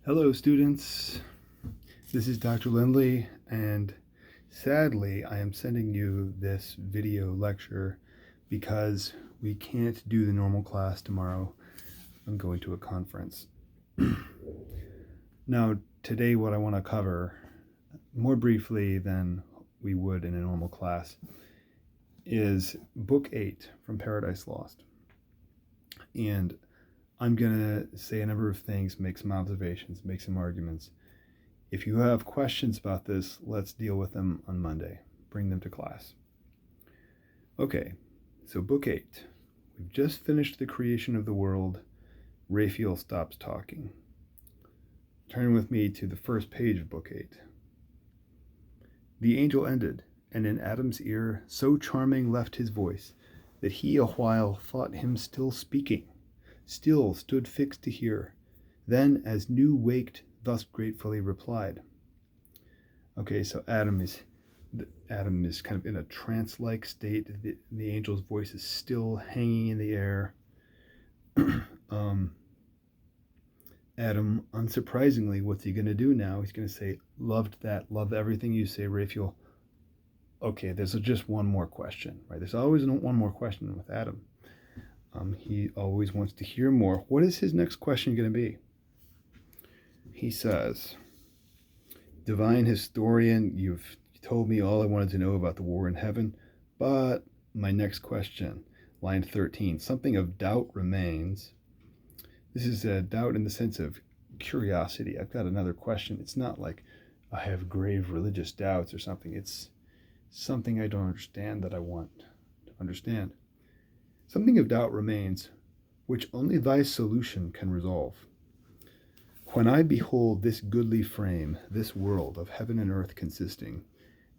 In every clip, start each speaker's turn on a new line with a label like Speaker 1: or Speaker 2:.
Speaker 1: Hello, students. This is Dr. Lindley, and sadly, I am sending you this video lecture because we can't do the normal class tomorrow. I'm going to a conference. Now, today, what I want to cover, more briefly than we would in a normal class, is Book 8 from Paradise Lost. And I'm going to say a number of things, make some observations, make some arguments. If you have questions about this, let's deal with them on Monday. Bring them to class. Okay, so Book 8. We've just finished the creation of the world. Raphael stops talking. Turn with me to the first page of Book 8. The angel ended, and in Adam's ear so charming left his voice, that he a while thought him still speaking, still stood fixed to hear. Then, as new waked, thus gratefully replied. Okay, so Adam is kind of in a trance-like state. The angel's voice is still hanging in the air. Adam, unsurprisingly, what's he going to do now? He's going to say, loved that, love everything you say, Raphael. Okay, there's just one more question, right? There's always one more question with Adam. He always wants to hear more. What is his next question going to be? He says, Divine historian, you've told me all I wanted to know about the war in heaven, but my next question, line 13, something of doubt remains. This is a doubt in the sense of curiosity. I've got another question. It's not like I have grave religious doubts or something. It's something I don't understand that I want to understand. Something of doubt remains, which only thy solution can resolve. When I behold this goodly frame, this world of heaven and earth consisting,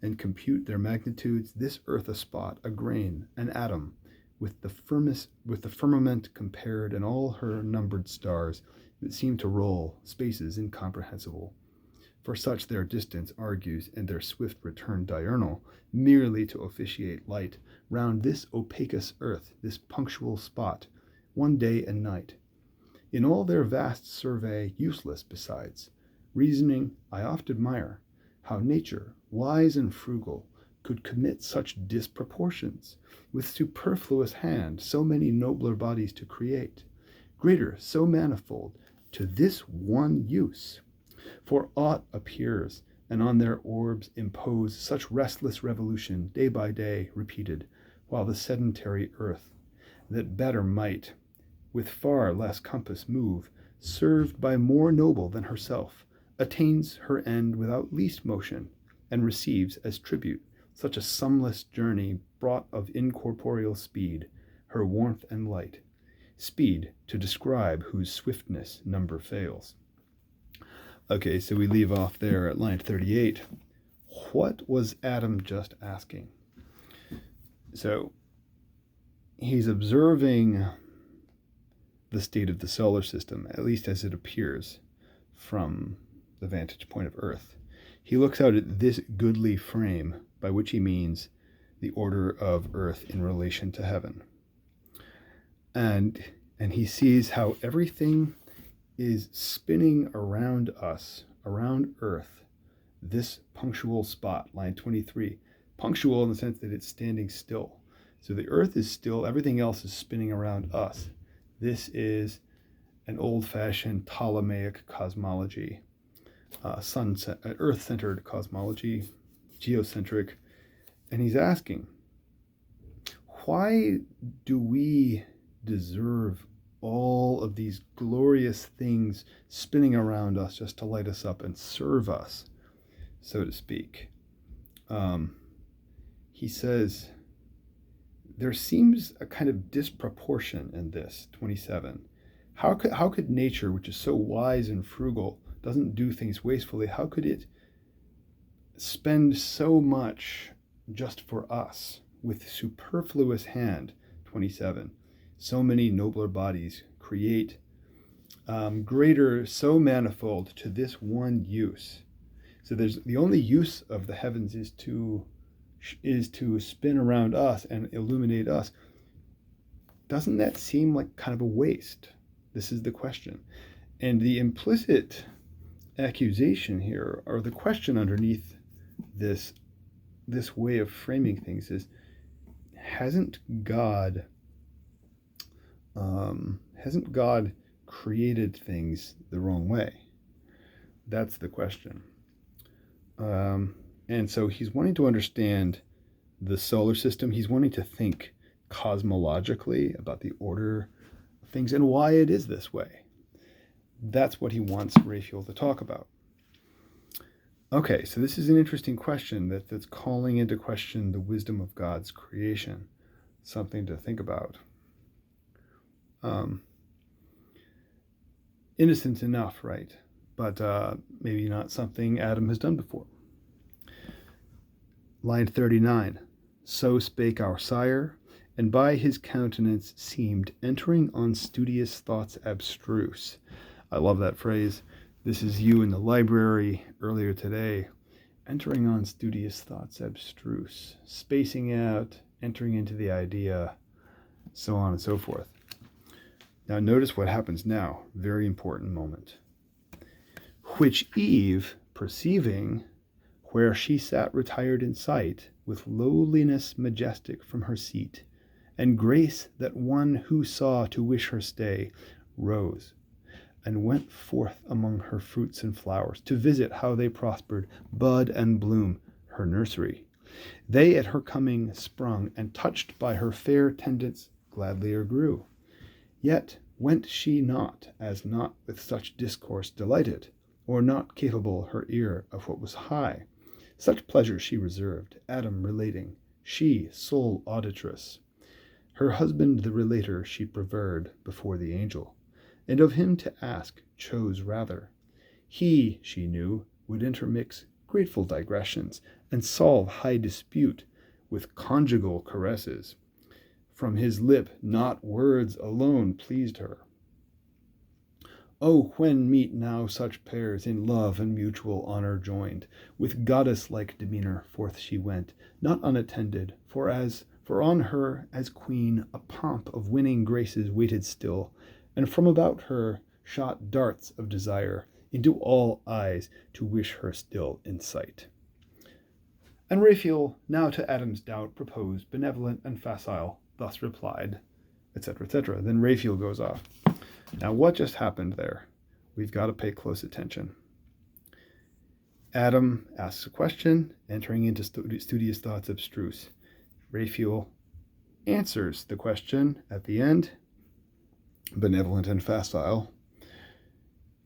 Speaker 1: and compute their magnitudes, this earth a spot, a grain, an atom, with the firmament compared, and all her numbered stars that seem to roll spaces incomprehensible. For such their distance argues, and their swift return diurnal, merely to officiate light round this opacous earth, this punctual spot, one day and night. In all their vast survey, useless besides. Reasoning, I oft admire how nature, wise and frugal, could commit such disproportions, with superfluous hand so many nobler bodies to create, greater so manifold, to this one use. For aught appears, and on their orbs impose such restless revolution, day by day repeated, while the sedentary earth, that better might, with far less compass move, served by more noble than herself, attains her end without least motion, and receives as tribute such a sumless journey brought of incorporeal speed, her warmth and light, speed to describe whose swiftness number fails. Okay, so we leave off there at line 38. What was Adam just asking? So he's observing the state of the solar system, at least as it appears from the vantage point of Earth. He looks out at this goodly frame, by which he means the order of Earth in relation to heaven. And he sees how everything is spinning around us, around Earth, this punctual spot, line 23. Punctual in the sense that it's standing still. So the Earth is still, everything else is spinning around us. This is an old-fashioned Ptolemaic cosmology, Earth-centered cosmology, geocentric. And he's asking, why do we deserve all of these glorious things spinning around us just to light us up and serve us, so to speak? He says, there seems a kind of disproportion in this, 27. How could nature, which is so wise and frugal, doesn't do things wastefully, how could it spend so much just for us with superfluous hand, 27? So many nobler bodies create greater, so manifold to this one use. So there's the only use of the heavens is to spin around us and illuminate us. Doesn't that seem like kind of a waste? This is the question. And the implicit accusation here, or the question underneath this way of framing things is, hasn't God created things the wrong way? That's the question. And so he's wanting to understand the solar system. He's wanting to think cosmologically about the order of things and why it is this way. That's what he wants Raphael to talk about. Okay, so this is an interesting question that's calling into question the wisdom of God's creation. Something to think about. Innocent enough, right? But maybe not something Adam has done before. Line 39. So spake our sire, and by his countenance seemed entering on studious thoughts abstruse. I love that phrase. This is you in the library earlier today. Entering on studious thoughts abstruse. Spacing out, entering into the idea, so on and so forth. Now notice what happens now. Very important moment. Which Eve, perceiving, where she sat retired in sight, with lowliness majestic from her seat, and grace that one who saw to wish her stay, rose, and went forth among her fruits and flowers, to visit how they prospered, bud and bloom, her nursery. They at her coming sprung, and touched by her fair tendance, gladlier grew. Yet went she not, as not with such discourse delighted, or not capable her ear of what was high. Such pleasure she reserved, Adam relating, she sole auditress. Her husband the relator she preferred before the angel, and of him to ask chose rather. He, she knew, would intermix grateful digressions, and solve high dispute with conjugal caresses. From his lip not words alone pleased her. Oh, when meet now such pairs in love and mutual honor joined, with goddess-like demeanor forth she went, not unattended, for on her as queen a pomp of winning graces waited still, and from about her shot darts of desire into all eyes to wish her still in sight. And Raphael now to Adam's doubt proposed, benevolent and facile, thus replied, etc., etc. Then Raphael goes off. Now, what just happened there? We've got to pay close attention. Adam asks a question, entering into studious thoughts abstruse. Raphael answers the question at the end, benevolent and facile.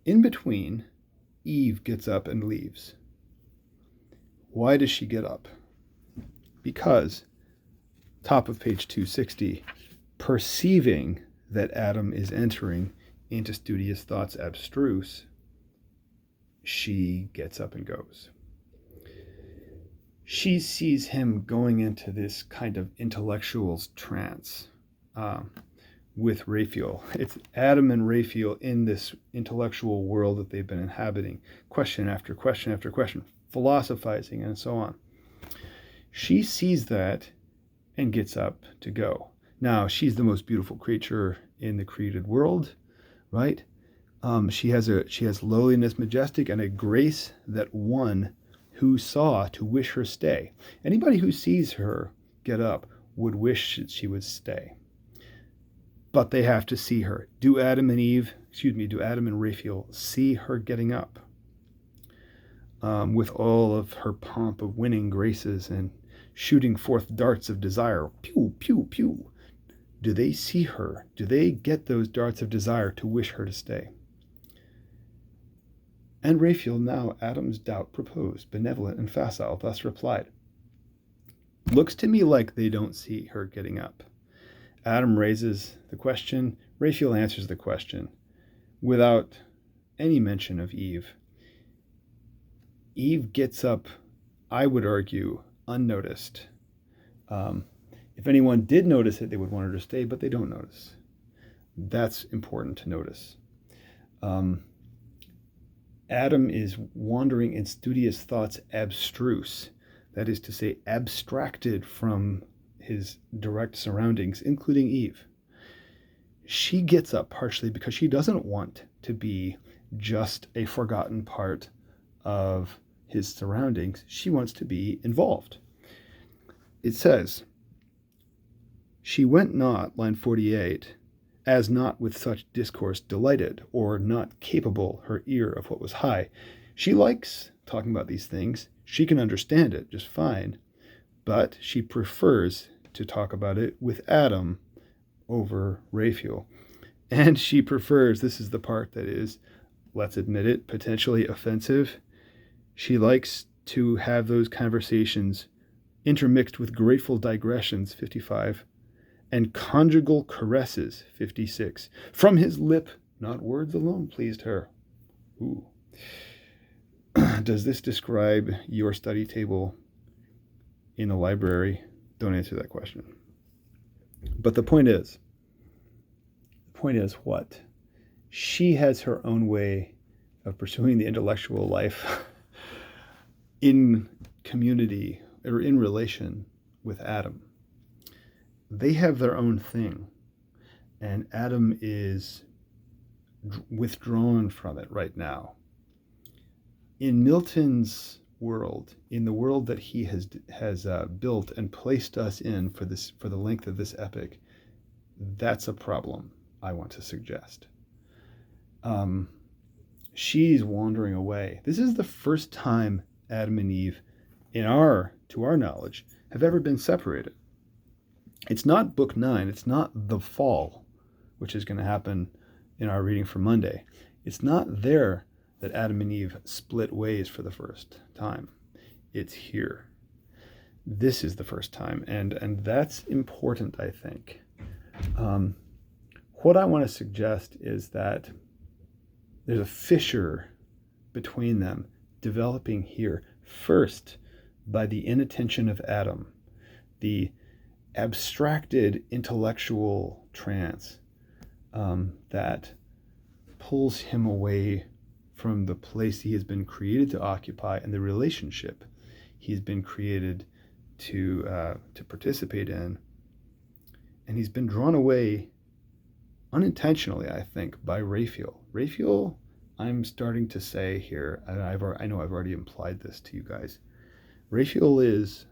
Speaker 1: In between, Eve gets up and leaves. Why does she get up? Because, top of page 260, perceiving that Adam is entering into studious thoughts abstruse, she gets up and goes. She sees him going into this kind of intellectual's trance with Raphael. It's Adam and Raphael in this intellectual world that they've been inhabiting, question after question after question, philosophizing and so on. She sees that and gets up to go. Now, she's the most beautiful creature in the created world, right? She has lowliness majestic and a grace that one who saw to wish her stay. Anybody who sees her get up would wish that she would stay. But they have to see her. Do Adam and Raphael see her getting up? With all of her pomp of winning graces and shooting forth darts of desire, pew, pew, pew. Do they see her? Do they get those darts of desire to wish her to stay? And Raphael now Adam's doubt proposed, benevolent and facile, thus replied. Looks to me like they don't see her getting up. Adam raises the question, Raphael answers the question, without any mention of Eve. Eve gets up, I would argue, unnoticed. If anyone did notice it, they would want her to stay, but they don't notice. That's important to notice. Adam is wandering in studious thoughts abstruse, that is to say, abstracted from his direct surroundings, including Eve. She gets up partially because she doesn't want to be just a forgotten part of his surroundings. She wants to be involved. It says, she went not, line 48, as not with such discourse delighted, or not capable her ear of what was high. She likes talking about these things. She can understand it just fine, but she prefers to talk about it with Adam over Raphael. And she prefers, this is the part that is, let's admit it, potentially offensive. She likes to have those conversations intermixed with grateful digressions, 55, and conjugal caresses, 56. From his lip, not words alone pleased her. Ooh. Does this describe your study table in the library? Don't answer that question. But the point is what? She has her own way of pursuing the intellectual life in community or in relation with Adam. They have their own thing, and Adam is withdrawn from it right now. In Milton's world, in the world that he has built and placed us in for the length of this epic, that's a problem I want to suggest. She's wandering away. This is the first time Adam and Eve, to our knowledge, have ever been separated. It's not book 9. It's not the fall, which is going to happen in our reading for Monday. It's not there that Adam and Eve split ways for the first time. It's here. This is the first time, and that's important, I think. What I want to suggest is that there's a fissure between them developing here, first by the inattention of Adam, the abstracted intellectual trance that pulls him away from the place he has been created to occupy and the relationship he's been created to participate in. And he's been drawn away unintentionally, I think, by Raphael. Raphael, I'm starting to say here, and I know I've already implied this to you guys, Raphael is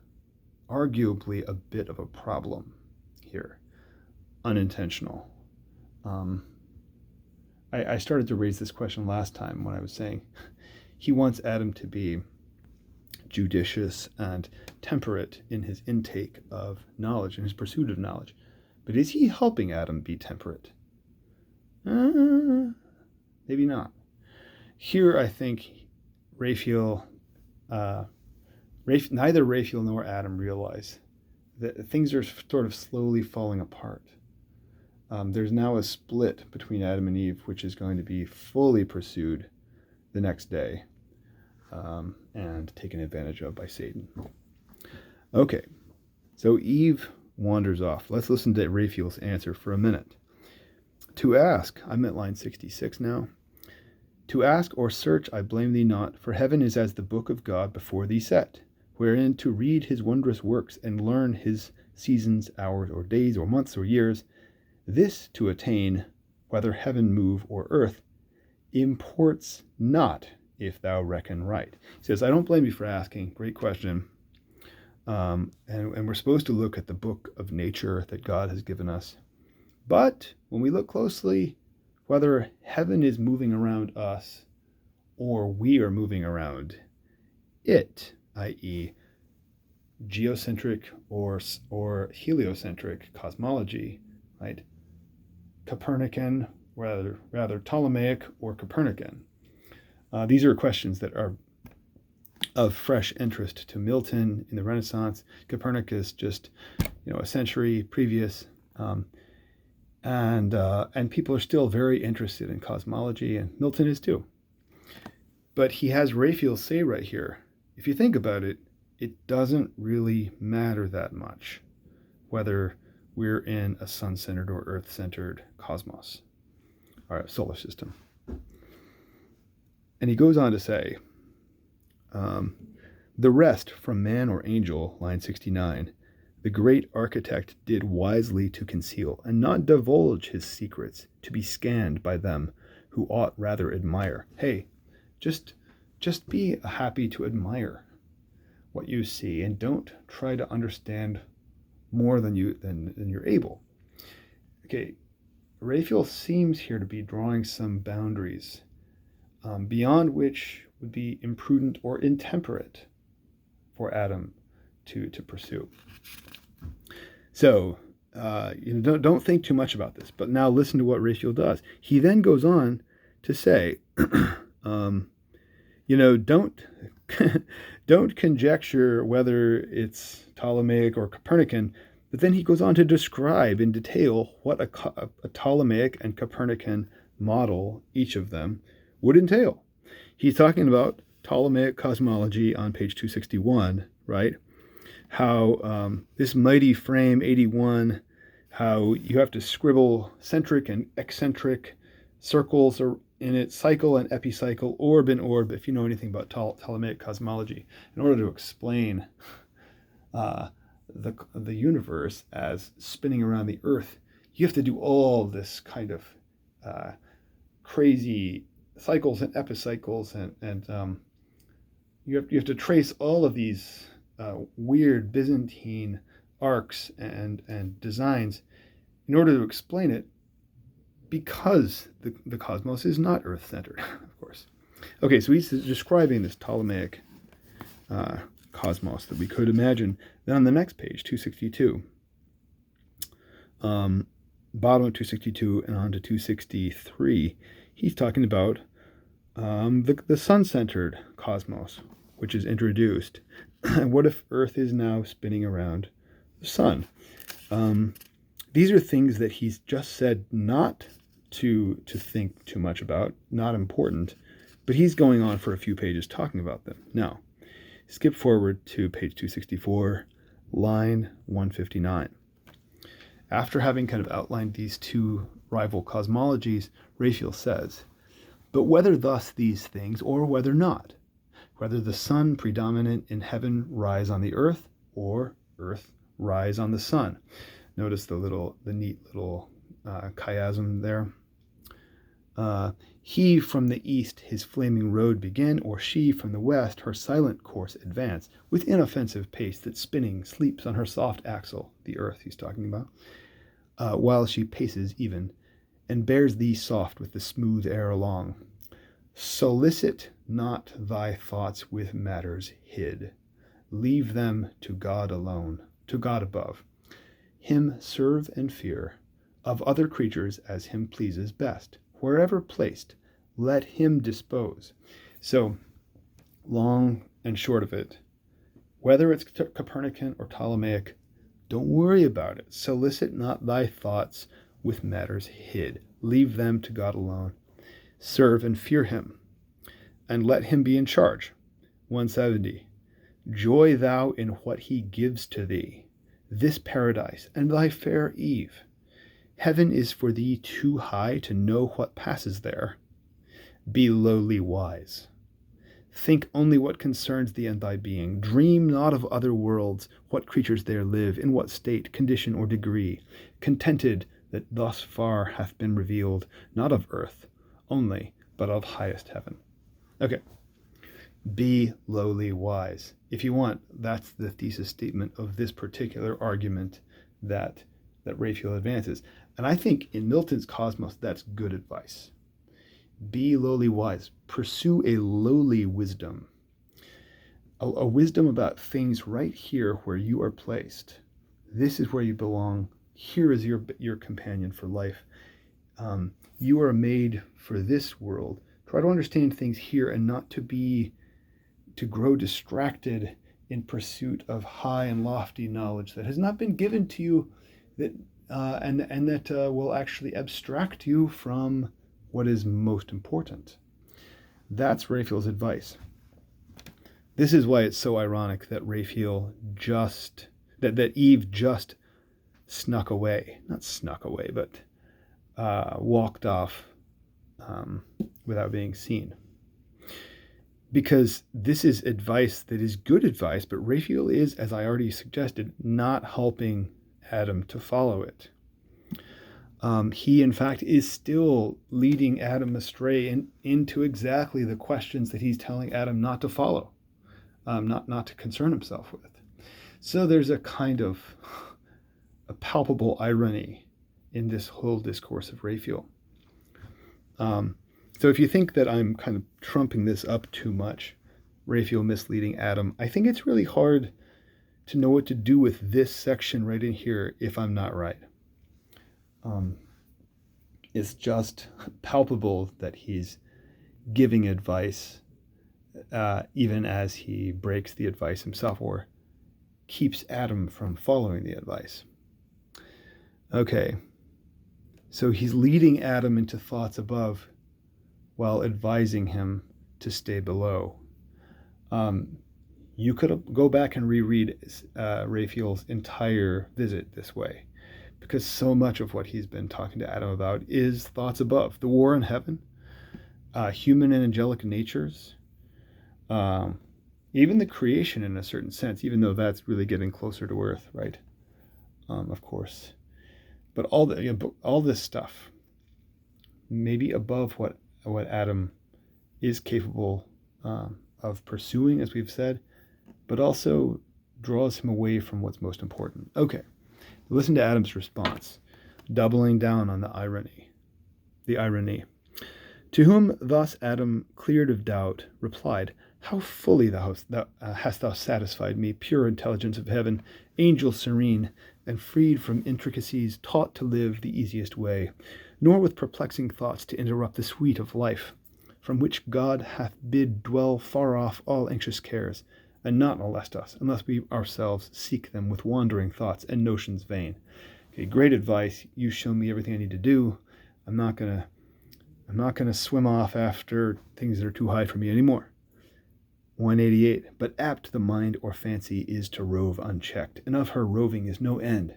Speaker 1: arguably a bit of a problem here, unintentional. I started to raise this question last time when I was saying he wants Adam to be judicious and temperate in his intake of knowledge and his pursuit of knowledge. But is he helping Adam be temperate? Maybe not. Here, I think Raphael, neither Raphael nor Adam realize that things are sort of slowly falling apart. There's now a split between Adam and Eve, which is going to be fully pursued the next day and taken advantage of by Satan. Okay, so Eve wanders off. Let's listen to Raphael's answer for a minute. To ask, I'm at line 66 now. To ask or search I blame thee not, for heaven is as the book of God before thee set, wherein to read his wondrous works and learn his seasons, hours, or days, or months, or years. This to attain, whether heaven move or earth, imports not if thou reckon right. He says, I don't blame you for asking. Great question. And we're supposed to look at the book of nature that God has given us. But when we look closely, whether heaven is moving around us or we are moving around it, i.e. geocentric or heliocentric cosmology, right? Copernican, rather Ptolemaic or Copernican. These are questions that are of fresh interest to Milton in the Renaissance. Copernicus just, a century previous, and people are still very interested in cosmology, and Milton is too. But he has Raphael say right here, if you think about it, it doesn't really matter that much whether we're in a sun-centered or earth-centered cosmos, or solar system. And he goes on to say, the rest from man or angel, line 69, the great architect did wisely to conceal, and not divulge his secrets to be scanned by them who ought rather admire. Hey, just be happy to admire what you see, and don't try to understand more than you're able. Okay, Raphael seems here to be drawing some boundaries beyond which would be imprudent or intemperate for Adam to pursue. So don't think too much about this, but now listen to what Raphael does. He then goes on to say, don't conjecture whether it's Ptolemaic or Copernican, but then he goes on to describe in detail what a Ptolemaic and Copernican model, each of them, would entail. He's talking about Ptolemaic cosmology on page 261, right? How this mighty frame 81, how you have to scribble centric and eccentric circles in its cycle and epicycle, orb and orb, if you know anything about Ptolemaic cosmology, in order to explain the universe as spinning around the Earth. You have to do all this kind of crazy cycles and epicycles, and you have to trace all of these weird Byzantine arcs and designs in order to explain it, because the cosmos is not Earth-centered, of course. Okay, so he's describing this Ptolemaic cosmos that we could imagine. Then on the next page, 262, bottom of 262 and on to 263, he's talking about the sun-centered cosmos, which is introduced. What if Earth is now spinning around the sun? These are things that he's just said not to think too much about, not important, but he's going on for a few pages talking about them. Now, skip forward to page 264, line 159. After having kind of outlined these two rival cosmologies, Raphael says, "But whether thus these things, or whether not, whether the sun predominant in heaven rise on the earth, or earth rise on the sun." Notice the neat little chiasm there. He from the east his flaming road begin, or she from the west her silent course advance, with inoffensive pace that spinning sleeps on her soft axle, the earth he's talking about, while she paces even, and bears thee soft with the smooth air along. Solicit not thy thoughts with matters hid. Leave them to God alone, to God above. Him serve and fear, of other creatures as him pleases best. Wherever placed, let him dispose. So, long and short of it, whether it's Copernican or Ptolemaic, don't worry about it. Solicit not thy thoughts with matters hid. Leave them to God alone. Serve and fear him, and let him be in charge. 170. Joy thou in what he gives to thee, this paradise and thy fair Eve. Heaven is for thee too high to know what passes there. Be lowly wise. Think only what concerns thee and thy being. Dream not of other worlds, what creatures there live, in what state, condition, or degree, contented that thus far hath been revealed, not of earth only, but of highest heaven. Okay. Be lowly wise. If you want, that's the thesis statement of this particular argument that Raphael advances. And I think in Milton's Cosmos, that's good advice. Be lowly wise. Pursue a lowly wisdom. A wisdom about things right here where you are placed. This is where you belong. Here is your companion for life. You are made for this world. Try to understand things here and not to grow distracted in pursuit of high and lofty knowledge that has not been given to you, that will actually abstract you from what is most important. That's Raphael's advice. This is why it's so ironic that that Eve just snuck away, not snuck away, but walked off without being seen. Because this is advice that is good advice, but Raphael is, as I already suggested, not helping Adam to follow it. he in fact is still leading Adam astray into exactly the questions that he's telling Adam not to follow, not to concern himself with. So there's a kind of a palpable irony in this whole discourse of Raphael. So if you think that I'm kind of trumping this up too much, Raphael misleading Adam, I think it's really hard to know what to do with this section right in here if I'm not right. It's just palpable that he's giving advice even as he breaks the advice himself or keeps Adam from following the advice. Okay, so he's leading Adam into thoughts above while advising him to stay below. You could go back and reread Raphael's entire visit this way, because so much of what he's been talking to Adam about is thoughts above, the war in heaven, human and angelic natures, even the creation in a certain sense, even though that's really getting closer to earth, right? Of course. But all this stuff, maybe above what Adam is capable of pursuing, as we've said, but also draws him away from what's most important. Okay, listen to Adam's response, doubling down on the irony. To whom thus Adam, cleared of doubt, replied, "How fully hast thou satisfied me, pure intelligence of heaven, angel serene, and freed from intricacies, taught to live the easiest way, nor with perplexing thoughts to interrupt the sweet of life, from which God hath bid dwell far off all anxious cares, and not molest us, unless we ourselves seek them with wandering thoughts and notions vain." Okay, great advice. You show me everything I need to do. I'm not gonna swim off after things that are too high for me anymore. 188. But apt the mind or fancy is to rove unchecked, and of her roving is no end,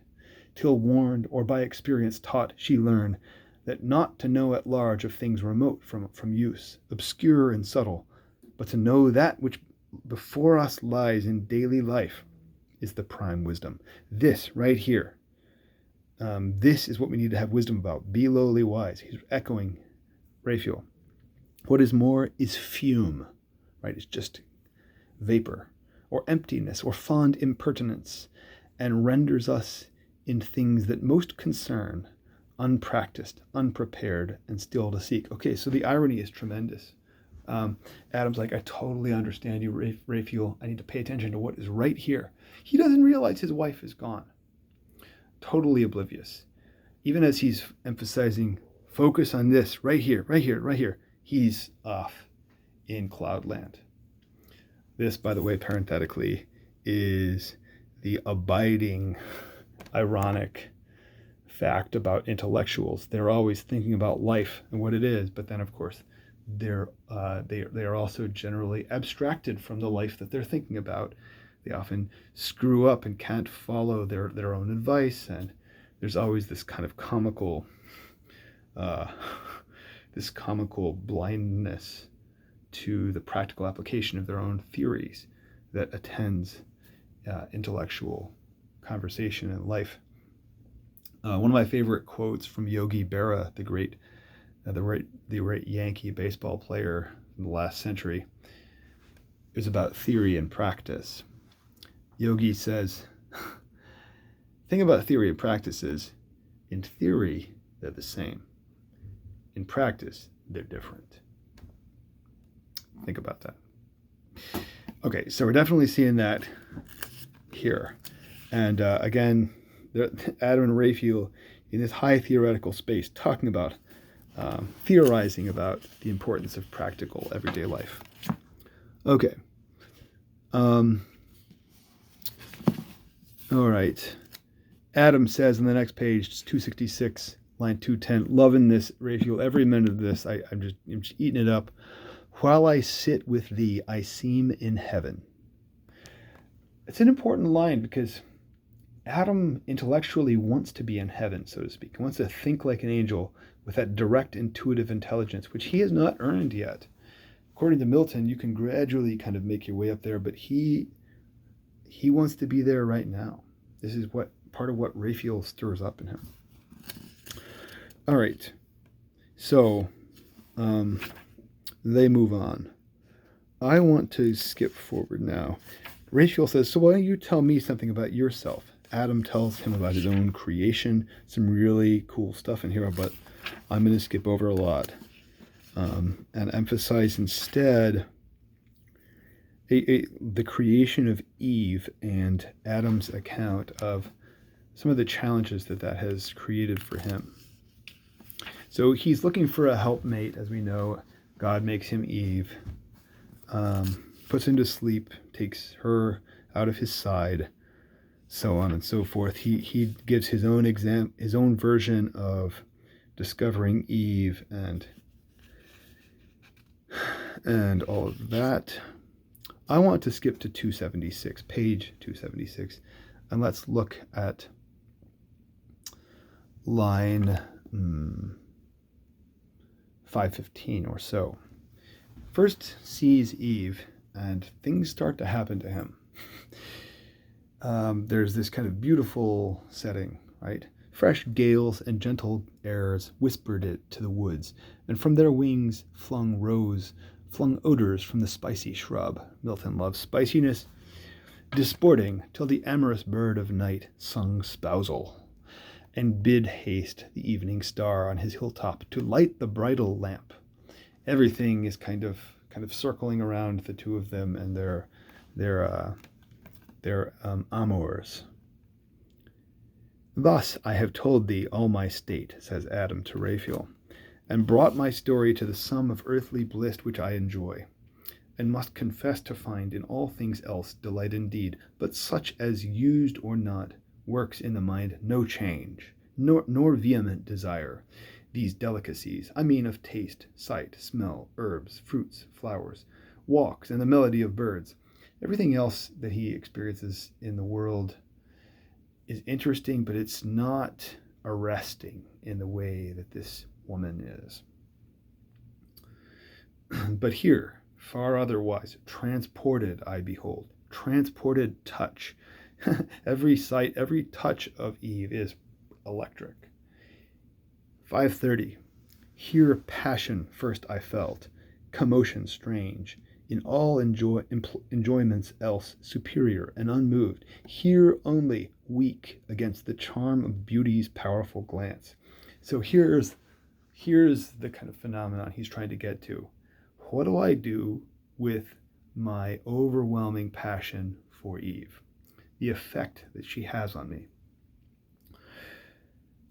Speaker 1: till warned or by experience taught she learn that not to know at large of things remote from use, obscure and subtle, but to know that which before us lies in daily life is the prime wisdom. This right here, this is what we need to have wisdom about. Be lowly wise. He's echoing Raphael. What is more is fume, right? It's just vapor or emptiness or fond impertinence, and renders us in things that most concern, unpracticed, unprepared, and still to seek. Okay, so the irony is tremendous. Adam's like, I totally understand you, Raphael. I need to pay attention to what is right here. He doesn't realize his wife is gone. Totally oblivious. Even as he's emphasizing, focus on this, right here, right here, right here, he's off in cloudland. This, by the way, parenthetically, is the abiding, ironic fact about intellectuals. They're always thinking about life and what it is, but then, of course, they are also generally abstracted from the life that they're thinking about. They often screw up and can't follow their own advice, and there's always this kind of comical blindness to the practical application of their own theories that attends intellectual conversation in life. One of my favorite quotes from Yogi Berra, the great Yankee baseball player in the last century, is about theory and practice. Yogi says, the thing about theory and practice is, in theory, they're the same. In practice, they're different. Think about that. Okay, so we're definitely seeing that here. And again, Adam and Raphael in this high theoretical space talking about, theorizing about the importance of practical everyday life. Okay. All right. Adam says on the next page, 266, line 210, loving this, Raphael, every minute of this, I'm just eating it up. While I sit with thee, I seem in heaven. It's an important line because Adam intellectually wants to be in heaven, so to speak. He wants to think like an angel with that direct intuitive intelligence, which he has not earned yet. According to Milton, you can gradually kind of make your way up there, but he wants to be there right now. This is what part of what Raphael stirs up in him. All right. So they move on. I want to skip forward now. Raphael says, "So why don't you tell me something about yourself?" Adam tells him about his own creation, some really cool stuff in here, but I'm going to skip over a lot and emphasize instead the creation of Eve and Adam's account of some of the challenges that has created for him. So he's looking for a helpmate, as we know. God makes him Eve, puts him to sleep, takes her out of his side, so on and so forth. He gives his own version of discovering Eve and all of that. I want to skip to 276, page 276, and let's look at line 515 or so. First sees Eve, and things start to happen to him. There's this kind of beautiful setting, right? Fresh gales and gentle airs whispered it to the woods, and from their wings flung odors from the spicy shrub. Milton loves spiciness. Disporting till the amorous bird of night sung spousal, and bid haste the evening star on his hilltop to light the bridal lamp. Everything is kind of circling around the two of them and their amours. "Thus I have told thee all my state," says Adam to Raphael, "and brought my story to the sum of earthly bliss which I enjoy, and must confess to find in all things else delight indeed, but such as used or not works in the mind no change, nor vehement desire. These delicacies, I mean of taste, sight, smell, herbs, fruits, flowers, walks, and the melody of birds. Everything else that he experiences in the world is interesting, but it's not arresting in the way that this woman is. But here, far otherwise, transported I behold, transported touch. Every sight, every touch of Eve is electric. 530. Here passion first I felt, commotion strange, in all enjoyments else superior and unmoved. Here only weak against the charm of beauty's powerful glance. So here's the kind of phenomenon he's trying to get to. What do I do with my overwhelming passion for Eve? The effect that she has on me.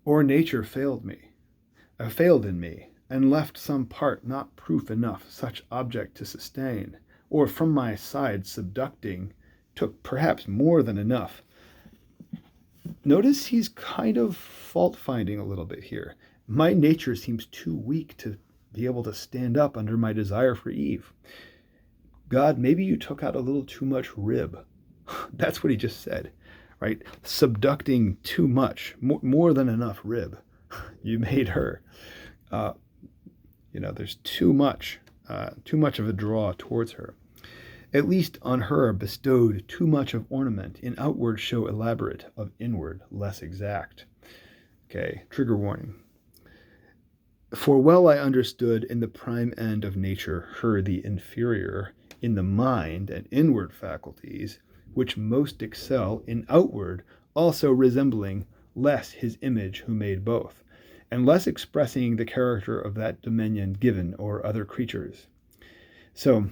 Speaker 1: Or nature failed in me, and left some part not proof enough such object to sustain, or from my side subducting took perhaps more than enough. Notice he's kind of fault-finding a little bit here. My nature seems too weak to be able to stand up under my desire for Eve. God, maybe you took out a little too much rib. That's what he just said, right? Subducting too much, more than enough rib. You made her. There's too much of a draw towards her. At least on her bestowed too much of ornament, in outward show elaborate, of inward less exact. Okay, trigger warning. For well I understood in the prime end of nature her the inferior in the mind and inward faculties, which most excel in outward, also resembling less his image who made both, and less expressing the character of that dominion given o'er other creatures. So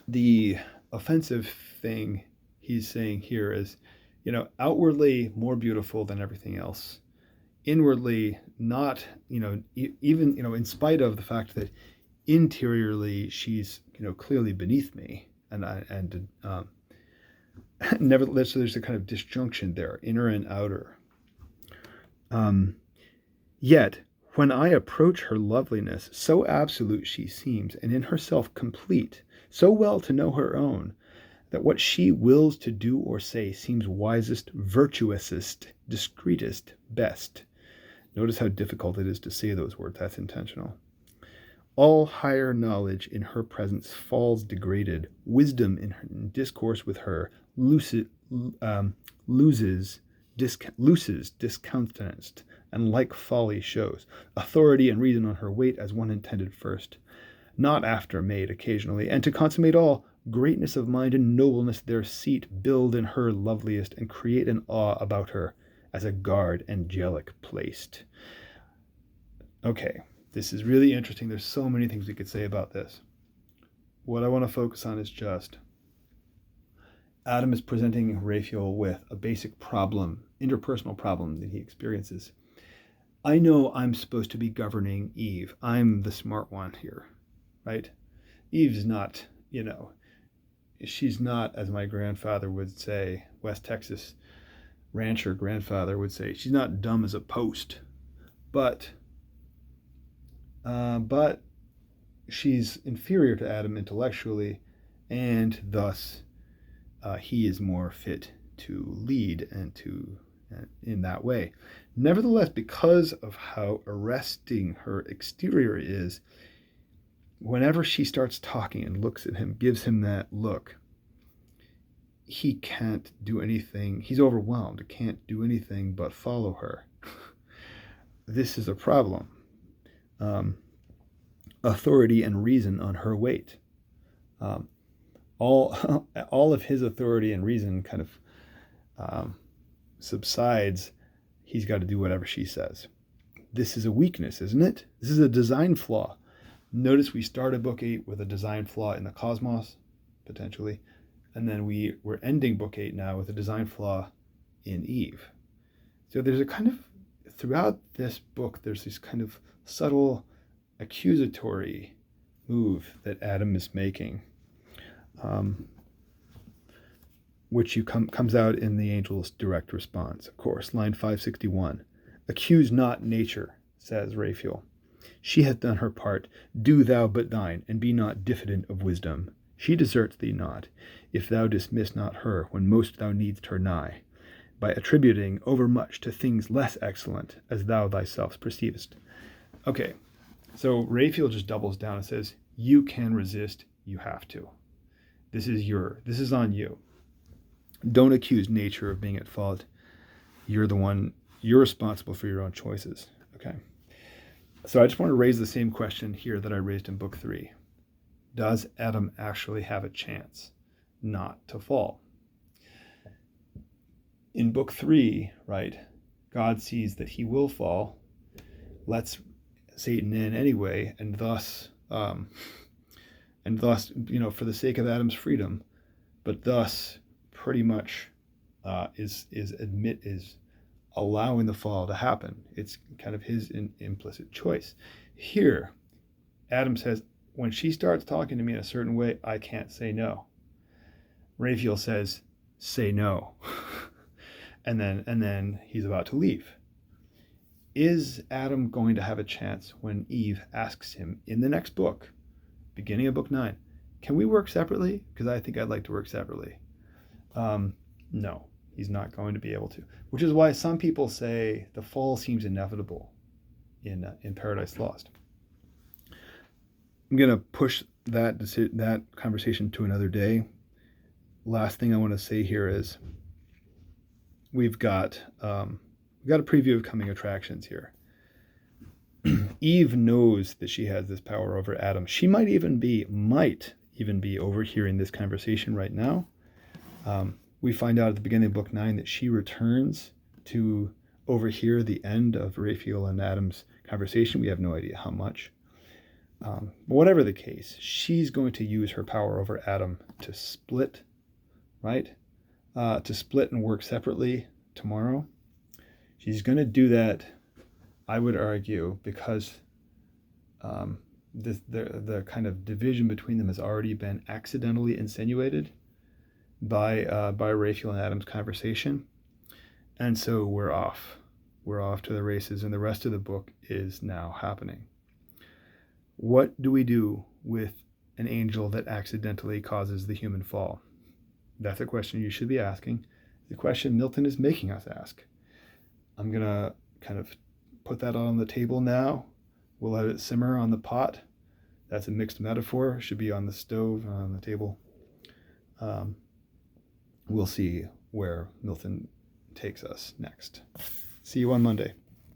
Speaker 1: the offensive thing he's saying here is, outwardly more beautiful than everything else, inwardly not, even, in spite of the fact that interiorly she's, clearly beneath me, and nevertheless, so there's a kind of disjunction there, inner and outer. Yet, when I approach her loveliness, so absolute she seems, and in herself complete, so well to know her own, that what she wills to do or say seems wisest, virtuousest, discreetest, best. Notice how difficult it is to say those words. That's intentional. All higher knowledge in her presence falls degraded. Wisdom in discourse with her loses looses discountenanced, and like folly shows authority and reason on her weight as one intended first, not after made occasionally, and to consummate all, greatness of mind and nobleness their seat build in her loveliest, and create an awe about her as a guard angelic placed. Okay, this is really interesting. There's so many things we could say about this. What I want to focus on is just Adam is presenting Raphael with a basic problem, interpersonal problem that he experiences. I know I'm supposed to be governing Eve. I'm the smart one here, right? Eve's not, she's not, as my grandfather would say, West Texas rancher grandfather would say, she's not dumb as a post, but she's inferior to Adam intellectually, and thus he is more fit to lead and to in that way. Nevertheless, because of how arresting her exterior is, whenever she starts talking and looks at him, gives him that look, he can't do anything. He's overwhelmed. Can't do anything but follow her. This is a problem. Authority and reason on her weight. All of his authority and reason kind of subsides. He's got to do whatever she says. This is a weakness, isn't it? This is a design flaw. Notice we started book 8 with a design flaw in the cosmos, potentially, and then we're ending book 8 now with a design flaw in Eve. So there's a kind of, throughout this book, there's this kind of subtle accusatory move that Adam is making, which comes out in the angel's direct response. Of course, line 561. Accuse not nature, says Raphael. She hath done her part. Do thou but thine, and be not diffident of wisdom. She deserts thee not, if thou dismiss not her when most thou needst her nigh, by attributing overmuch to things less excellent, as thou thyself perceivest. Okay, so Raphael just doubles down and says, you can resist, you have to. This is on you. Don't accuse nature of being at fault. You're responsible for your own choices. Okay. So I just want to raise the same question here that I raised in book 3. Does Adam actually have a chance not to fall? In book 3, right, God sees that he will fall, lets Satan in anyway, and thus, for the sake of Adam's freedom, but thus pretty much is allowing the fall to happen. It's kind of his implicit choice. Here, Adam says, when she starts talking to me in a certain way, I can't say no. Raphael says, say no. and then he's about to leave. Is Adam going to have a chance when Eve asks him in the next book, beginning of book 9, can we work separately? Because I think I'd like to work separately. No, he's not going to be able to, which is why some people say the fall seems inevitable in Paradise Lost. I'm going to push that conversation to another day. Last thing I want to say here is we've got a preview of coming attractions here. Eve knows that she has this power over Adam. She might even be overhearing this conversation right now. We find out at the beginning of book 9 that she returns to overhear the end of Raphael and Adam's conversation. We have no idea how much. But whatever the case, she's going to use her power over Adam to split, right? To split and work separately tomorrow. She's going to do that, I would argue, because the kind of division between them has already been accidentally insinuated by Raphael and Adam's conversation. And so we're off. We're off to the races, and the rest of the book is now happening. What do we do with an angel that accidentally causes the human fall? That's a question you should be asking. The question Milton is making us ask. I'm going to kind of put that on the table now. We'll let it simmer on the pot. That's a mixed metaphor. It should be on the stove, on the table. We'll see where Milton takes us next. See you on Monday.